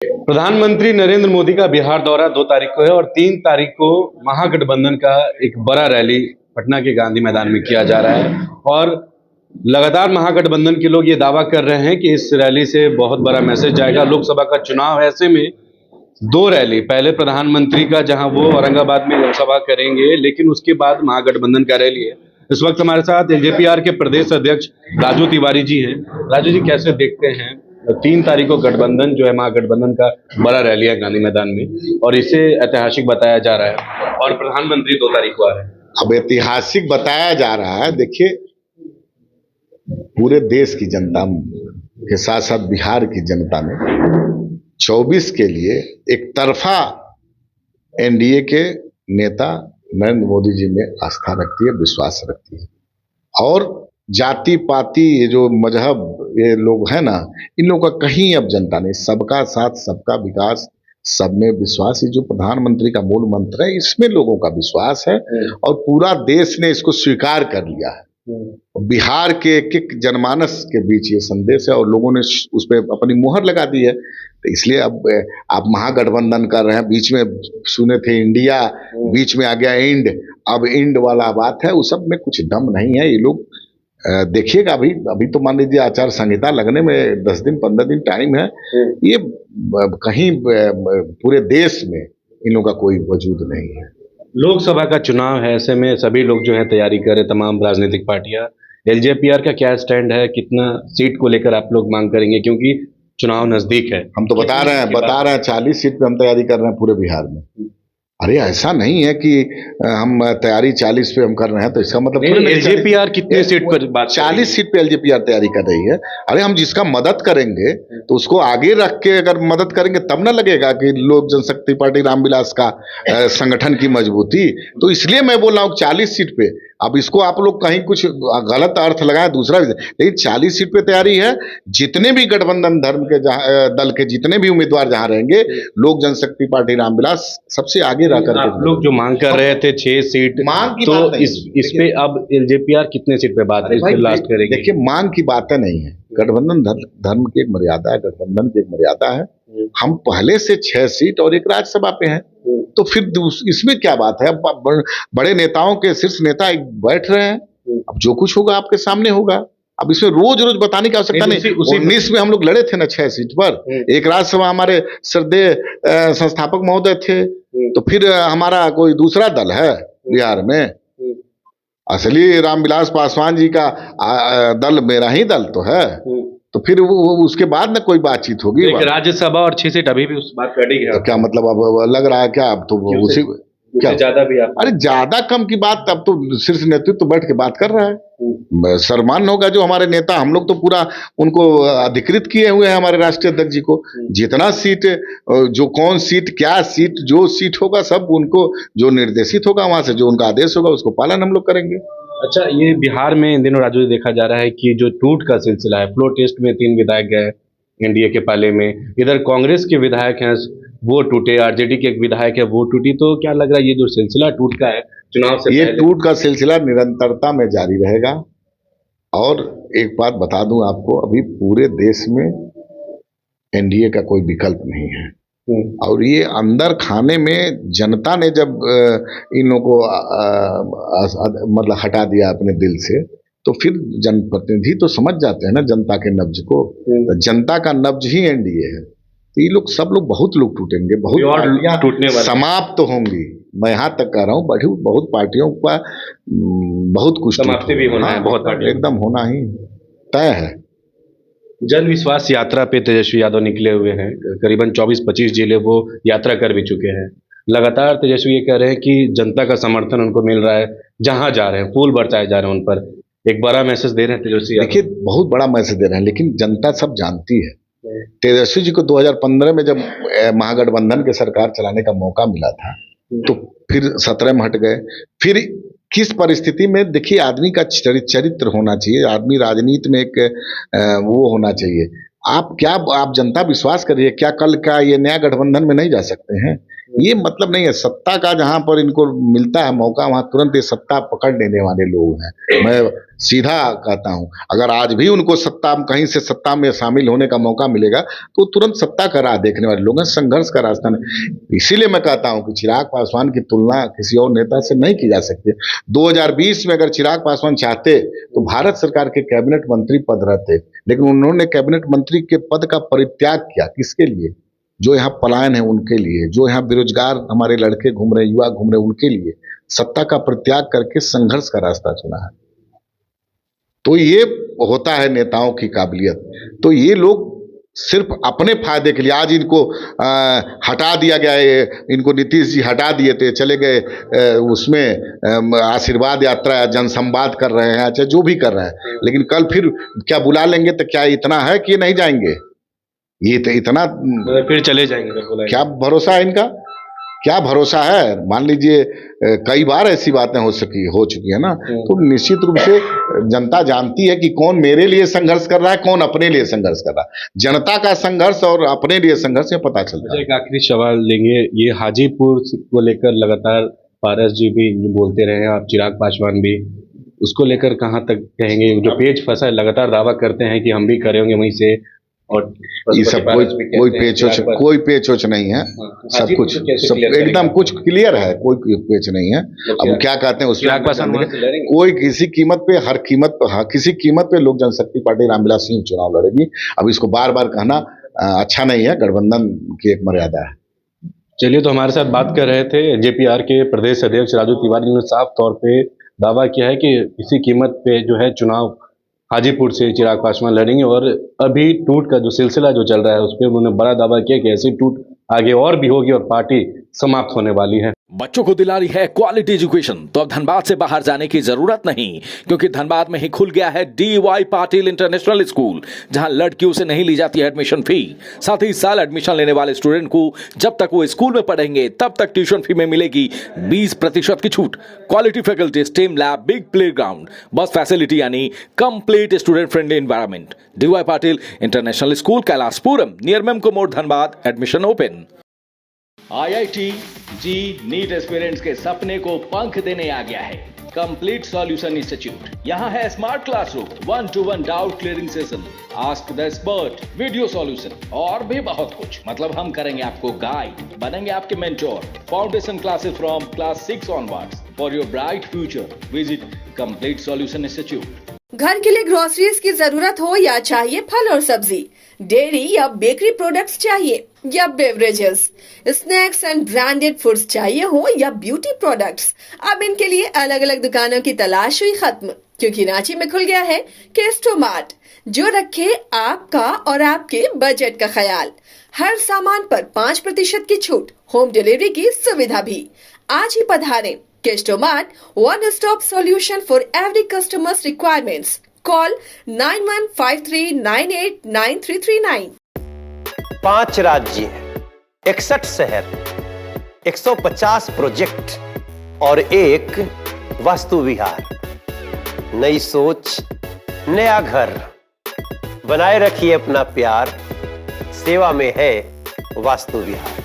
प्रधानमंत्री नरेंद्र मोदी का बिहार दौरा 2 तारीख को है और 3 तारीख को महागठबंधन का एक बड़ा रैली पटना के गांधी मैदान में किया जा रहा है। और लगातार महागठबंधन के लोग ये दावा कर रहे हैं कि इस रैली से बहुत बड़ा मैसेज जाएगा। लोकसभा का चुनाव है, ऐसे में 2 रैली, पहले प्रधानमंत्री का जहां वो औरंगाबाद में जनसभा करेंगे, लेकिन उसके बाद महागठबंधन का रैली है। इस वक्त हमारे साथ एलजेपीआर के प्रदेश अध्यक्ष राजू तिवारी जी हैं। राजू जी, कैसे देखते हैं 3 तारीख को गठबंधन जो है महागठबंधन का बड़ा रैली है गांधी मैदान में और इसे ऐतिहासिक बताया जा रहा है और प्रधानमंत्री 2 तारीख को आ रहे हैं। अब ऐतिहासिक बताया जा रहा है। देखिए, पूरे देश की जनता के साथ साथ बिहार की जनता ने 24 के लिए एक तरफा एनडीए के नेता नरेंद्र मोदी जी में आस्था रखती है, विश्वास रखती है। और जाति पाति, ये जो मजहब ये लोग हैं ना, इन लोगों का कहीं अब जनता नहीं। सबका साथ, सबका विकास, सब में विश्वास, ये जो प्रधानमंत्री का मूल मंत्र है, इसमें लोगों का विश्वास है और पूरा देश ने इसको स्वीकार कर लिया है। बिहार के एक एक जनमानस के बीच ये संदेश है और लोगों ने उस पर अपनी मुहर लगा दी है। तो इसलिए अब आप महागठबंधन कर रहे हैं। बीच में सुने थे इंडिया, बीच में आ गया इंड, अब इंड वाला बात है। उस सब में कुछ दम नहीं है। ये लोग देखिएगा, अभी तो मान लीजिए आचार संहिता लगने में 10 दिन 15 दिन टाइम है। ये कहीं पूरे देश में इन लोगों का कोई वजूद नहीं है। लोकसभा का चुनाव है, ऐसे में सभी लोग जो है तैयारी कर रहे, तमाम राजनीतिक पार्टियां। एलजेपीआर का क्या स्टैंड है, कितना सीट को लेकर आप लोग मांग करेंगे, क्योंकि चुनाव नजदीक है? हम तो बता रहे हैं 40 सीट पे हम तैयारी कर रहे हैं पूरे बिहार में। अरे ऐसा नहीं है कि हम तैयारी 40 पे हम कर रहे हैं तो इसका मतलब एलजेपीआर कितने सीट पर बात? 40 सीट पे एलजेपीआर तैयारी कर रही है। अरे हम जिसका मदद करेंगे तो उसको आगे रख के अगर मदद करेंगे तब ना लगेगा कि लोक जनशक्ति पार्टी रामविलास का संगठन की मजबूती। तो इसलिए मैं बोल रहा हूँ 40 सीट पे। अब इसको आप लोग कहीं कुछ गलत अर्थ लगाए दूसरा, लेकिन 40 सीट पे तैयारी है। जितने भी गठबंधन धर्म के दल के जितने भी उम्मीदवार जहां रहेंगे, लोक जनशक्ति पार्टी रामविलास सबसे आगे रह करके। आप लोग जो मांग कर रहे थे 6 सीट मांग की तो बात नहीं, इस पे अब एलजेपीआर कितने सीट पे बात है, इस पे लास्ट करेंगे? देखिए, मांग की बातें नहीं है। गठबंधन धर्म की एक मर्यादा है, गठबंधन की एक मर्यादा है। हम पहले से 6 सीट और 1 राज्यसभा पे हैं, तो फिर इसमें क्या बात है? अब बड़े नेताओं के शीर्ष नेता बैठ रहे हैं, अब जो कुछ होगा आपके सामने होगा। अब इसमें रोज रोज बताने की आवश्यकता नहीं। 19 में हम लोग लड़े थे ना 6 सीट पर, 1 राज्यसभा हमारे श्रद्धेय संस्थापक महोदय थे। तो फिर हमारा कोई दूसरा दल है बिहार में? असली रामविलास पासवान जी का दल मेरा ही दल तो है। तो फिर वो उसके बाद ना कोई बातचीत होगी। राज्यसभा और 6 सीट अभी भी उस बात कटी है। तो क्या मतलब अब लग रहा है क्या? अब तो उसी क्या ज्यादा भी आप? अरे ज्यादा कम की बात, अब तो शीर्ष नेतृत्व तो बैठ के बात कर रहा है। सम्मान होगा जो हमारे नेता, हम लोग तो पूरा उनको अधिकृत किए हुए हैं, हमारे राष्ट्रीय अध्यक्ष जी को। जितना सीट, जो कौन सीट, क्या सीट, जो सीट होगा सब उनको जो निर्देशित होगा वहां से, जो उनका आदेश होगा उसको पालन हम लोग करेंगे। अच्छा, ये बिहार में इन दिनों राजू देखा जा रहा है कि जो टूट का सिलसिला है, फ्लोर टेस्ट में 3 विधायक गए एनडीए के पाले में, इधर कांग्रेस के विधायक हैं वो टूटे, आरजेडी के एक विधायक है वो टूटी। तो क्या लग रहा है ये जो सिलसिला टूट का है चुनाव से ये टूट का सिलसिला निरंतरता में जारी रहेगा। और एक बात बता दूं आपको, अभी पूरे देश में एनडीए का कोई विकल्प नहीं है। और ये अंदर खाने में जनता ने जब इन लोगों को मतलब हटा दिया अपने दिल से, तो फिर जनप्रतिनिधि तो समझ जाते हैं ना जनता के नब्ज को। तो जनता का नब्ज ही एनडीए है। तो ये लोग सब लोग, बहुत लोग टूटेंगे, बहुत पार्टियां टूटने समाप्त तो होंगी। मैं यहाँ तक कह रहा हूँ बहुत पार्टियों का बहुत कुछ समाप्ति भी होना है, बहुत पार्टियां एकदम होना ही तय है। जन विश्वास यात्रा पे तेजस्वी यादव निकले हुए हैं, करीबन 24-25 जिले वो यात्रा कर भी चुके हैं। लगातार तेजस्वी ये कह रहे हैं कि जनता का समर्थन उनको मिल रहा है, जहां जा रहे हैं फूल बरसाए जा रहे हैं उन पर। एक बड़ा मैसेज दे रहे हैं तेजस्वी। देखिए, बहुत बड़ा मैसेज दे रहे हैं, लेकिन जनता सब जानती है। तेजस्वी जी को 2015 में जब महागठबंधन के सरकार चलाने का मौका मिला था, तो फिर 17 में हट गए। फिर किस परिस्थिति में, देखिए, आदमी का चरित्र होना चाहिए, आदमी राजनीति में एक वो होना चाहिए। आप जनता विश्वास करिए, क्या कल का ये नया गठबंधन में नहीं जा सकते हैं? ये मतलब नहीं है। सत्ता का जहां पर इनको मिलता है मौका, वहां तुरंत ये सत्ता पकड़ लेने वाले लोग हैं। मैं सीधा कहता हूं, अगर आज भी उनको सत्ता कहीं से सत्ता में शामिल होने का मौका मिलेगा तो तुरंत सत्ता का राह देखने वाले लोग हैं, संघर्ष का रास्ता नहीं। इसीलिए मैं कहता हूं कि चिराग पासवान की तुलना किसी और नेता से नहीं की जा सकती। 2020 में अगर चिराग पासवान चाहते तो भारत सरकार के कैबिनेट मंत्री पद रहते, लेकिन उन्होंने कैबिनेट मंत्री के पद का परित्याग किया। किसके लिए? जो यहाँ पलायन है उनके लिए, जो यहाँ बेरोजगार हमारे लड़के घूम रहे, युवा घूम रहे, उनके लिए सत्ता का परित्याग करके संघर्ष का रास्ता चुना है। तो ये होता है नेताओं की काबिलियत। तो ये लोग सिर्फ अपने फायदे के लिए, आज इनको हटा दिया गया है, इनको नीतीश जी हटा दिए थे, चले गए उसमें आशीर्वाद यात्रा जनसंवाद कर रहे हैं, अच्छा जो भी कर रहे हैं, लेकिन कल फिर क्या बुला लेंगे तो क्या इतना है कि नहीं जाएंगे? ये तो इतना फिर चले जाएंगे, क्या भरोसा है इनका? क्या भरोसा है? मान लीजिए कई बार ऐसी बातें हो चुकी है ना, तो निश्चित रूप से जनता जानती है कि कौन मेरे लिए संघर्ष कर रहा है, कौन अपने लिए संघर्ष कर रहा है। जनता का संघर्ष और अपने लिए संघर्ष ये पता चलता है। एक आखिरी सवाल लेंगे, ये हाजीपुर को लेकर लगातार पारस जी भी बोलते रहे हैं, आप चिराग पासवान भी, उसको लेकर कहाँ तक कहेंगे? जो पेच फंसा है, लगातार दावा करते हैं कि हम भी करेंगे वहीं से, और ये सब कोई पेचोच नहीं है। सब कुछ सब एकदम कुछ क्लियर है, कोई पेच नहीं है। अब क्या कहते हैं उसमें, कोई किसी कीमत पे, हर कीमत पर, किसी कीमत पे लोक जनशक्ति पार्टी रामविलास सिंह चुनाव लड़ेगी। अब इसको बार बार कहना अच्छा नहीं है, गठबंधन की एक मर्यादा है। चलिए, तो हमारे साथ बात कर रहे थे जेपीआर के प्रदेश अध्यक्ष राजू तिवारी ने साफ तौर पे दावा किया है कि किसी कीमत पे जो है चुनाव हाजीपुर से चिराग पासवान लड़ेंगे, और अभी टूट का जो सिलसिला जो चल रहा है उस पर उन्होंने बड़ा दावा किया कि ऐसी टूट आगे और भी होगी और पार्टी समाप्त होने वाली है। बच्चों को दिला रही है क्वालिटी एजुकेशन, तो अब धनबाद से बाहर जाने की जरूरत नहीं, क्योंकि धनबाद में ही खुल गया है DY पाटिल इंटरनेशनल स्कूल, जहां लड़कियों से नहीं ली जाती है एडमिशन फी। साथ ही इस साल एडमिशन लेने वाले स्टूडेंट को जब तक वो स्कूल में पढ़ेंगे तब तक ट्यूशन फी में मिलेगी 20% की छूट। Quality faculty, STEM lab, big play ground, bus facility यानी complete student friendly environment. DY Patil international school, Kailashpuram, near Memco मोड़, Dhanbad. Admission open. IIT JEE NEET aspirants के सपने को पंख देने आ गया है कंप्लीट सॉल्यूशन इंस्टीट्यूट। यहाँ है smart classroom, 1-to-1 doubt clearing session, ask the expert, video solution और भी बहुत कुछ। मतलब हम करेंगे आपको गाइड, बनेंगे आपके mentor. Foundation classes from class 6 onwards for your bright future. Visit complete solution institute. घर के लिए ग्रोसरीज की जरूरत हो या चाहिए फल और सब्जी, डेयरी या बेकरी प्रोडक्ट्स चाहिए या beverages, snacks and branded foods चाहिए हो या ब्यूटी प्रोडक्ट्स, अब इनके लिए अलग अलग दुकानों की तलाश हुई खत्म, क्योंकि रांची में खुल गया है केस्टो मार्ट, जो रखे आपका और आपके बजट का ख्याल। हर सामान पर 5% की छूट, होम डिलीवरी की सुविधा भी। आज ही पधारें Kesto mart, one stop solution for every customer's requirements. Call 9153989339। 5 राज्य, 61 शहर, 150 प्रोजेक्ट और एक वास्तु विहार। नई सोच, नया घर, बनाए रखिए अपना प्यार, सेवा में है वास्तु विहार।